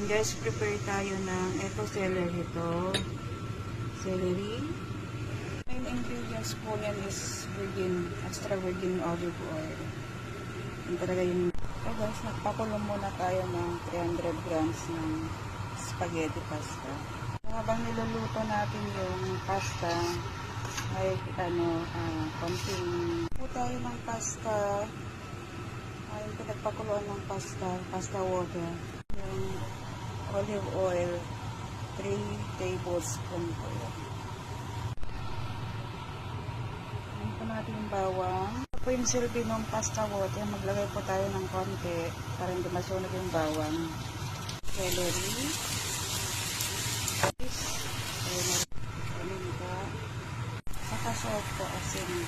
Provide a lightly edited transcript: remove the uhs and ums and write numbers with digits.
guys, prepare tayo ng eco celery ito. Celery. Main ingredients po yan is extra virgin olive oil. Yung talaga yung... So guys, nagpakulo muna tayo ng 300 grams ng spaghetti pasta. Habang niluluto natin yung pasta, ay konting po tayo ng pasta. Ay pinagpakuluan ng pasta water. Yung olive oil, 3 tablespoons po yan. Ayan po natin yung bawang. Ito po yung silbi ng pasta water. Maglagay po tayo ng konti para hindi masunog yung bawang. Celery. Paminta. Saka salt po, asin.